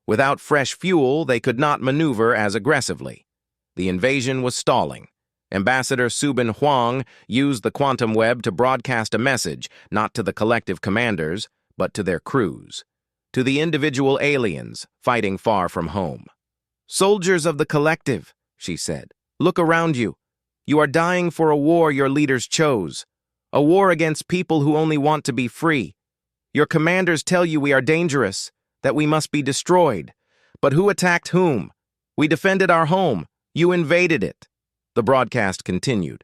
Without fresh fuel, they could not maneuver as aggressively. The invasion was stalling. Ambassador Subin Huang used the quantum web to broadcast a message, not to the collective commanders, but to their crews. To the individual aliens fighting far from home. "Soldiers of the collective, she said. "Look around you. You are dying for a war your leaders chose. A war against people who only want to be free. Your commanders tell you we are dangerous, that we must be destroyed. But who attacked whom? We defended our home. You invaded it." The broadcast continued.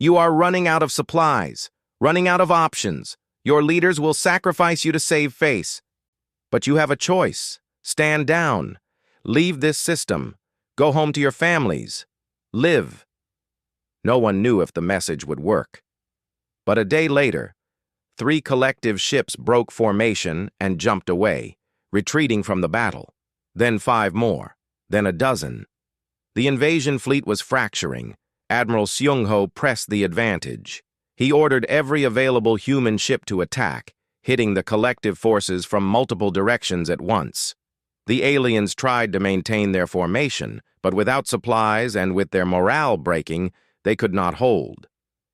"You are running out of supplies, running out of options. Your leaders will sacrifice you to save face. But you have a choice. Stand down. Leave this system. Go home to your families. Live." No one knew if the message would work. But a day later, 3 collective ships broke formation and jumped away, retreating from the battle. Then 5 more. Then a dozen. The invasion fleet was fracturing. Admiral Seung-ho pressed the advantage. He ordered every available human ship to attack, hitting the collective forces from multiple directions at once. The aliens tried to maintain their formation, but without supplies and with their morale breaking, they could not hold.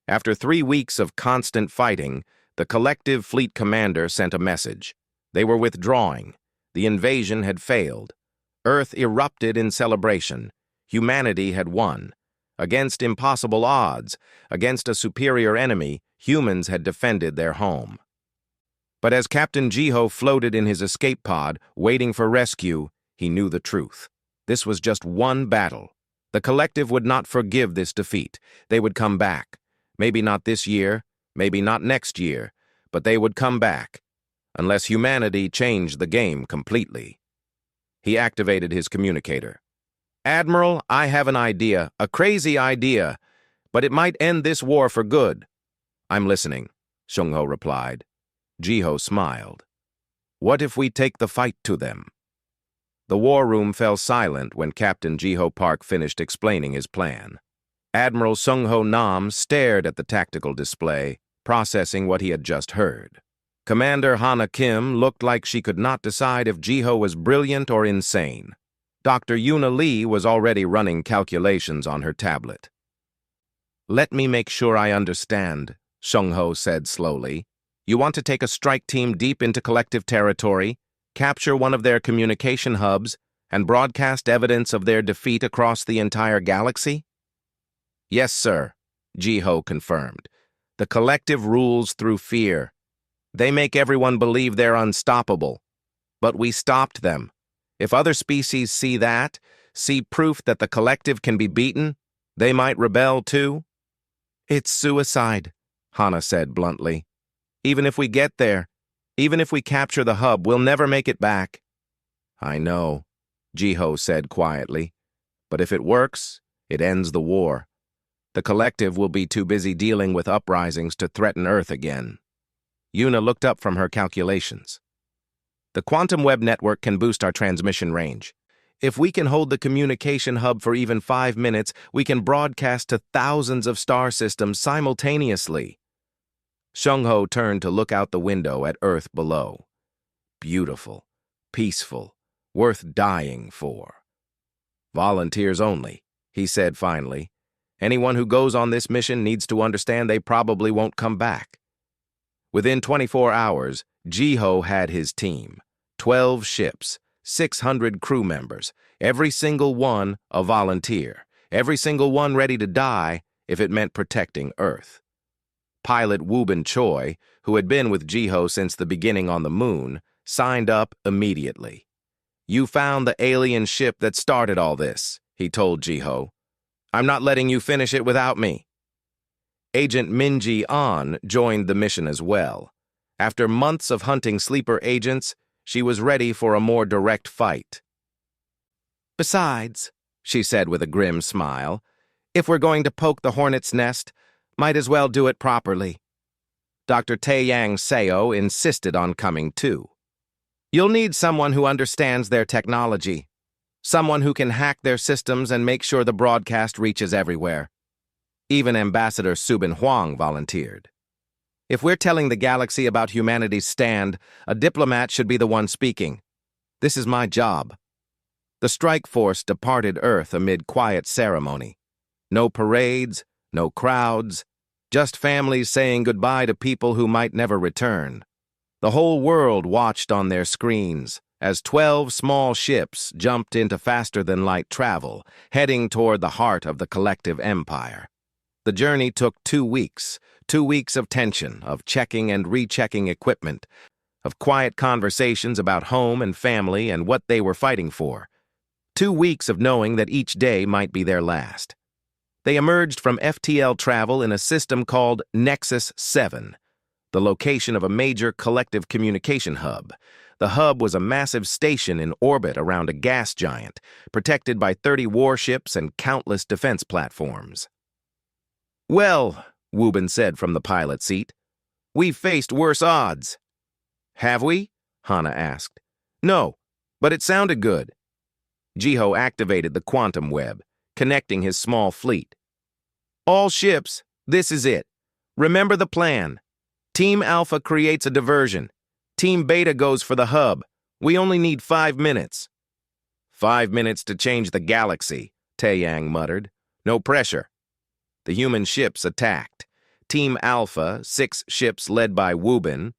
After 3 weeks of constant fighting, the collective fleet commander sent a message. They were withdrawing. The invasion had failed. Earth erupted in celebration. Humanity had won. Against impossible odds, against a superior enemy, humans had defended their home. But as Captain Jiho floated in his escape pod, waiting for rescue, he knew the truth. This was just one battle. The collective would not forgive this defeat. They would come back. Maybe not this year, maybe not next year, but they would come back, unless humanity changed the game completely. He activated his communicator. "Admiral, I have an idea, a crazy idea, but it might end this war for good." "I'm listening," Seung-ho replied. Jiho smiled. "What if we take the fight to them?" The war room fell silent when Captain Jiho Park finished explaining his plan. Admiral Seung-ho Nam stared at the tactical display, processing what he had just heard. Commander Hana Kim looked like she could not decide if Jiho was brilliant or insane. Dr. Yuna Lee was already running calculations on her tablet. "Let me make sure I understand," Seung-ho said slowly. "You want to take a strike team deep into collective territory, capture one of their communication hubs, and broadcast evidence of their defeat across the entire galaxy?" "Yes, sir," Jiho confirmed. "The collective rules through fear. They make everyone believe they're unstoppable. But we stopped them. If other species see that, see proof that the collective can be beaten, they might rebel too." "It's suicide," Hana said bluntly. "Even if we get there, even if we capture the hub, we'll never make it back." "I know," Jiho said quietly. "But if it works, it ends the war. The collective will be too busy dealing with uprisings to threaten Earth again." Yuna looked up from her calculations. "The quantum web network can boost our transmission range. If we can hold the communication hub for even 5 minutes, we can broadcast to thousands of star systems simultaneously." Seung-ho turned to look out the window at Earth below. Beautiful, peaceful, worth dying for. "Volunteers only," he said finally. "Anyone who goes on this mission needs to understand they probably won't come back." Within 24 hours, Jiho had his team. 12 ships, 600 crew members, every single one a volunteer, every single one ready to die if it meant protecting Earth. Pilot Woobin Choi, who had been with Jiho since the beginning on the moon, signed up immediately. "You found the alien ship that started all this," he told Jiho. "I'm not letting you finish it without me." Agent Minji An joined the mission as well. After months of hunting sleeper agents, she was ready for a more direct fight. "Besides," she said with a grim smile, "if we're going to poke the hornet's nest, might as well do it properly." Dr. Taeyang Seo insisted on coming too. "You'll need someone who understands their technology, someone who can hack their systems and make sure the broadcast reaches everywhere." Even Ambassador Subin Huang volunteered. "If we're telling the galaxy about humanity's stand, a diplomat should be the one speaking. This is my job." The strike force departed Earth amid quiet ceremony. No parades, no crowds, just families saying goodbye to people who might never return. The whole world watched on their screens as 12 small ships jumped into faster-than-light travel, heading toward the heart of the collective empire. The journey took 2 weeks, 2 weeks of tension, of checking and rechecking equipment, of quiet conversations about home and family and what they were fighting for. 2 weeks of knowing that each day might be their last. They emerged from FTL travel in a system called Nexus 7, the location of a major collective communication hub. The hub was a massive station in orbit around a gas giant, protected by 30 warships and countless defense platforms. "Well," Wubin said from the pilot seat, "we've faced worse odds." "Have we?" Hana asked. "No, but it sounded good." Jiho activated the quantum web, connecting his small fleet. "All ships, this is it. Remember the plan. Team Alpha creates a diversion. Team Beta goes for the hub. We only need 5 minutes." 5 minutes to change the galaxy, Taeyang muttered. "No pressure." The human ships attacked. Team Alpha, 6 ships led by Wubin,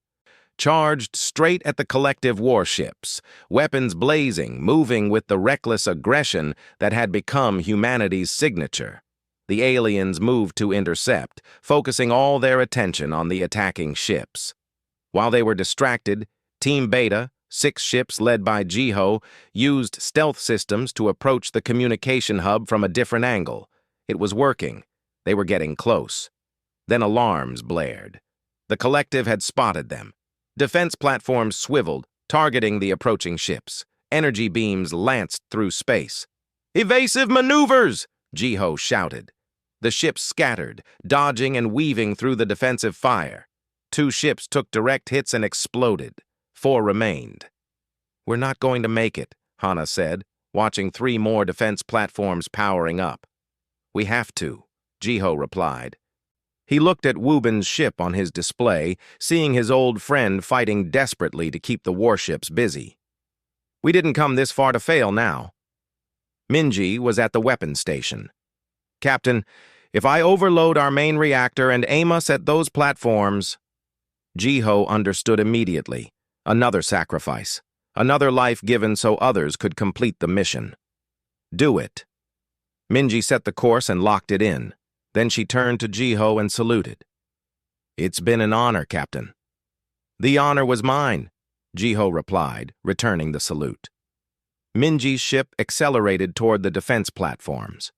charged straight at the collective warships, weapons blazing, moving with the reckless aggression that had become humanity's signature. The aliens moved to intercept, focusing all their attention on the attacking ships. While they were distracted, Team Beta, 6 ships led by Jiho, used stealth systems to approach the communication hub from a different angle. It was working. They were getting close. Then alarms blared. The collective had spotted them. Defense platforms swiveled, targeting the approaching ships. Energy beams lanced through space. "Evasive maneuvers!" Jiho shouted. The ships scattered, dodging and weaving through the defensive fire. 2 ships took direct hits and exploded. 4 remained. "We're not going to make it," Hana said, watching 3 more defense platforms powering up. "We have to," Jiho replied. He looked at Wubin's ship on his display, seeing his old friend fighting desperately to keep the warships busy. "We didn't come this far to fail now." Minji was at the weapons station. "Captain, if I overload our main reactor and aim us at those platforms..." Jiho understood immediately. Another sacrifice. Another life given so others could complete the mission. "Do it." Minji set the course and locked it in. Then she turned to Jiho and saluted. "It's been an honor, Captain." "The honor was mine," Jiho replied, returning the salute. Minji's ship accelerated toward the defense platforms.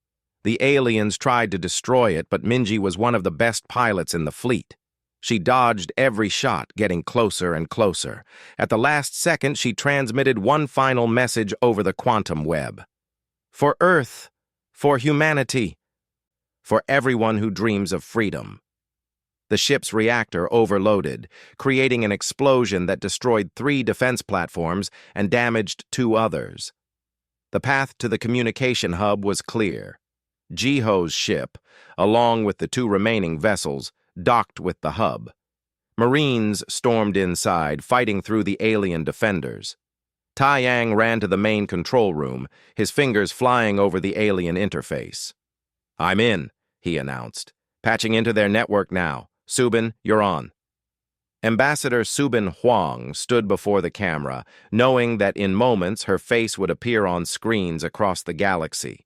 The aliens tried to destroy it, but Minji was one of the best pilots in the fleet. She dodged every shot, getting closer and closer. At the last second, she transmitted one final message over the quantum web. "For Earth, for humanity, for everyone who dreams of freedom." The ship's reactor overloaded, creating an explosion that destroyed 3 defense platforms and damaged 2 others. The path to the communication hub was clear. Jiho's ship, along with the 2 remaining vessels, docked with the hub. Marines stormed inside, fighting through the alien defenders. Taeyang ran to the main control room, his fingers flying over the alien interface. "I'm in," he announced. "Patching into their network now. Subin, you're on." Ambassador Subin Huang stood before the camera, knowing that in moments her face would appear on screens across the galaxy.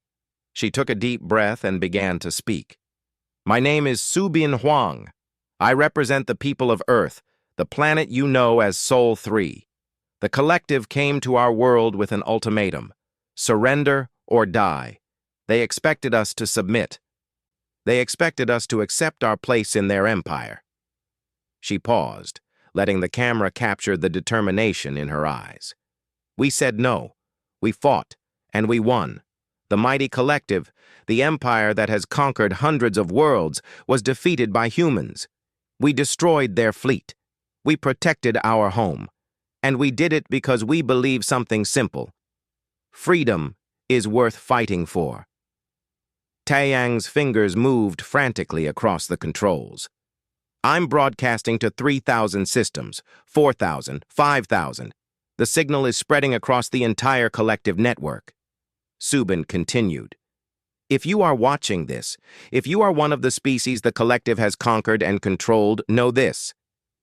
She took a deep breath and began to speak. "My name is Subin Huang. I represent the people of Earth, the planet you know as Sol 3. The collective came to our world with an ultimatum: surrender or die. They expected us to submit. They expected us to accept our place in their empire." She paused, letting the camera capture the determination in her eyes. "We said no. We fought, and we won. The mighty collective, the empire that has conquered hundreds of worlds, was defeated by humans. We destroyed their fleet. We protected our home. And we did it because we believe something simple. Freedom is worth fighting for." Taeyang's fingers moved frantically across the controls. "I'm broadcasting to 3,000 systems, 4,000, 5,000. The signal is spreading across the entire collective network." Subin continued. "If you are watching this, if you are one of the species the collective has conquered and controlled, know this: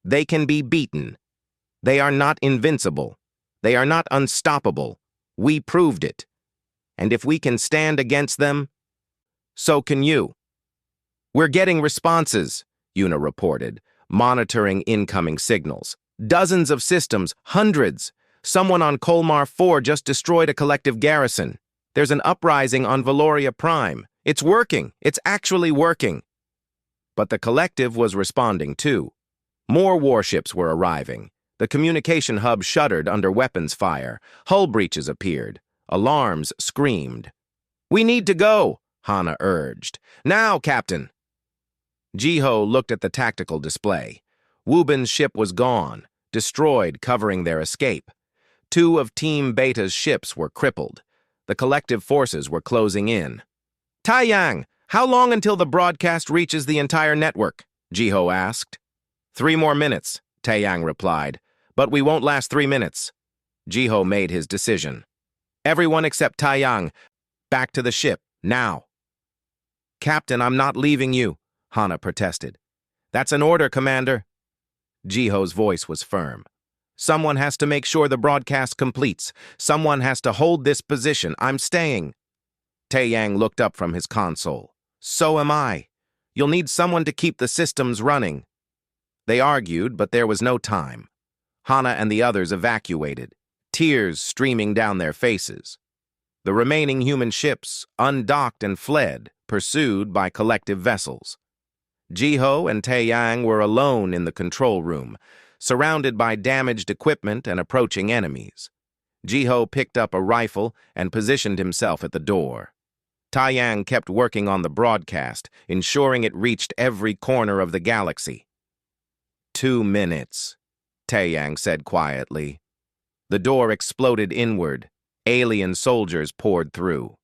they can be beaten. They are not invincible. They are not unstoppable. We proved it. And if we can stand against them, so can you. We're getting responses, Una reported, monitoring incoming signals. Dozens of systems, hundreds. Someone on Colmar 4 just destroyed a collective garrison. There's an uprising on Valoria Prime. It's working. It's actually working. But the collective was responding too. More warships were arriving. The communication hub shuddered under weapons fire. Hull breaches appeared. Alarms screamed. "We need to go," Hana urged. "Now, Captain." Jiho looked at the tactical display. Wubin's ship was gone, destroyed, covering their escape. 2 of Team Beta's ships were crippled. The collective forces were closing in. "Taiyang, how long until the broadcast reaches the entire network?" Jiho asked. 3 more minutes, Taiyang replied. "But we won't last 3 minutes." Jiho made his decision. "Everyone except Taiyang, back to the ship, now." "Captain, I'm not leaving you," Hana protested. "That's an order, Commander." Jiho's voice was firm. "Someone has to make sure the broadcast completes. Someone has to hold this position. I'm staying." Taiyang looked up from his console. "So am I. You'll need someone to keep the systems running." They argued, but there was no time. Hana and the others evacuated, tears streaming down their faces. The remaining human ships undocked and fled, pursued by collective vessels. Jiho and Taiyang were alone in the control room, surrounded by damaged equipment and approaching enemies. Jiho picked up a rifle and positioned himself at the door. Taiyang kept working on the broadcast, ensuring it reached every corner of the galaxy. 2 minutes, Taiyang said quietly. The door exploded inward. Alien soldiers poured through.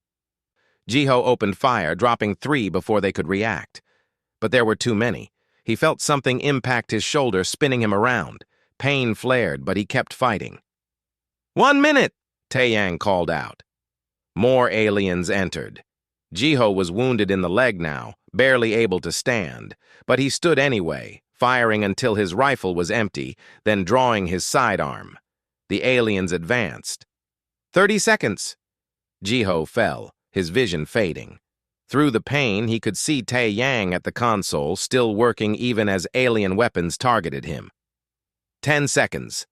Jiho opened fire, dropping 3 before they could react. But there were too many. He felt something impact his shoulder, spinning him around. Pain flared, but he kept fighting. 1 minute, Taiyang called out. More aliens entered. Jiho was wounded in the leg now, barely able to stand, but he stood anyway, firing until his rifle was empty, then drawing his sidearm. The aliens advanced. 30 seconds. Jiho fell, his vision fading. Through the pain, he could see Taiyang at the console, still working even as alien weapons targeted him. 10 seconds.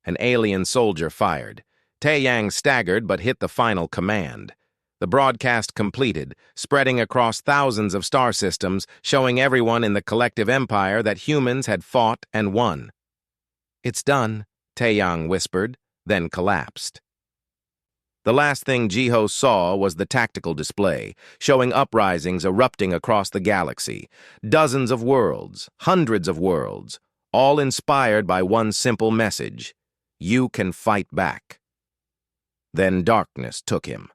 An alien soldier fired. Taiyang staggered but hit the final command. The broadcast completed, spreading across thousands of star systems, showing everyone in the collective empire that humans had fought and won. "It's done," Taiyang whispered, then collapsed. The last thing Jiho saw was the tactical display, showing uprisings erupting across the galaxy. Dozens of worlds, hundreds of worlds, all inspired by one simple message: you can fight back. Then darkness took him.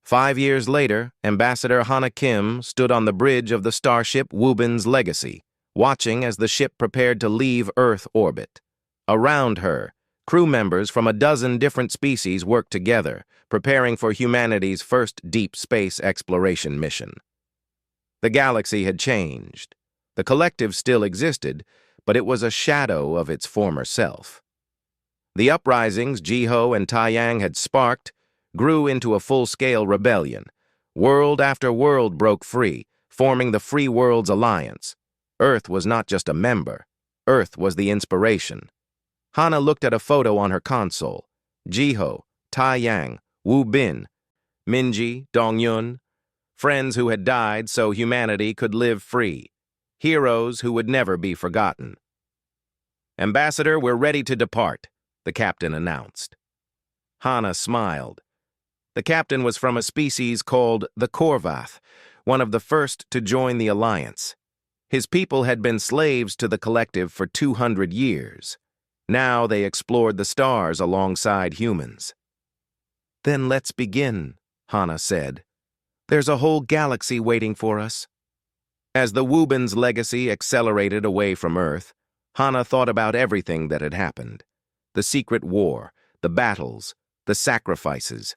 5 years later, Ambassador Hana Kim stood on the bridge of the starship Wubin's Legacy, watching as the ship prepared to leave Earth orbit. Around her, crew members from a dozen different species worked together, preparing for humanity's first deep space exploration mission. The galaxy had changed. The collective still existed, but it was a shadow of its former self. The uprisings Jiho and Taiyang had sparked grew into a full-scale rebellion. World after world broke free, forming the Free Worlds Alliance. Earth was not just a member. Earth was the inspiration. Hana looked at a photo on her console. Jiho, Taiyang, Wu Bin, Minji, Dongyun, friends who had died so humanity could live free. Heroes who would never be forgotten. "Ambassador, we're ready to depart," the captain announced. Hana smiled. The captain was from a species called the Korvath, one of the first to join the alliance. His people had been slaves to the collective for 200 years. Now they explored the stars alongside humans. "Then let's begin," Hana said. "There's a whole galaxy waiting for us." As the Wubin's legacy accelerated away from Earth, Hana thought about everything that had happened. The secret war, the battles, the sacrifices.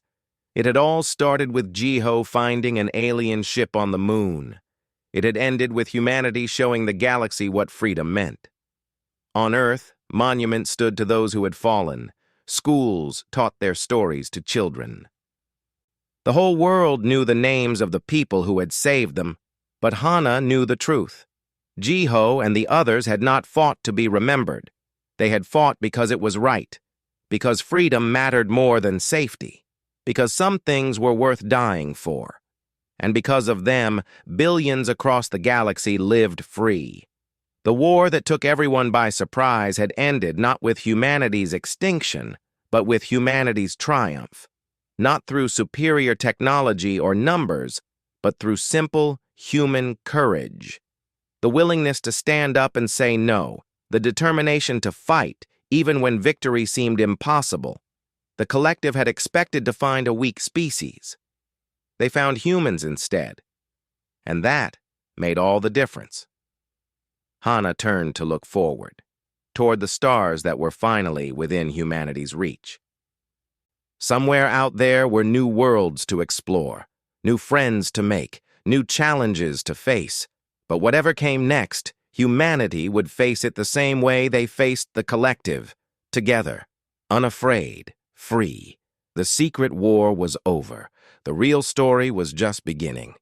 It had all started with Jiho finding an alien ship on the moon. It had ended with humanity showing the galaxy what freedom meant. On Earth, monuments stood to those who had fallen. schools taught their stories to children. The whole world knew the names of the people who had saved them, but Hana knew the truth. Jiho and the others had not fought to be remembered. They had fought because it was right, because freedom mattered more than safety, because some things were worth dying for, and because of them, billions across the galaxy lived free. The war that took everyone by surprise had ended not with humanity's extinction, but with humanity's triumph, not through superior technology or numbers, but through simple human courage. The willingness to stand up and say no, the determination to fight, even when victory seemed impossible. The collective had expected to find a weak species. They found humans instead, and that made all the difference. Hana turned to look forward, toward the stars that were finally within humanity's reach. Somewhere out there were new worlds to explore, new friends to make, new challenges to face. But whatever came next, humanity would face it the same way they faced the collective, together, unafraid, free. The secret war was over. The real story was just beginning.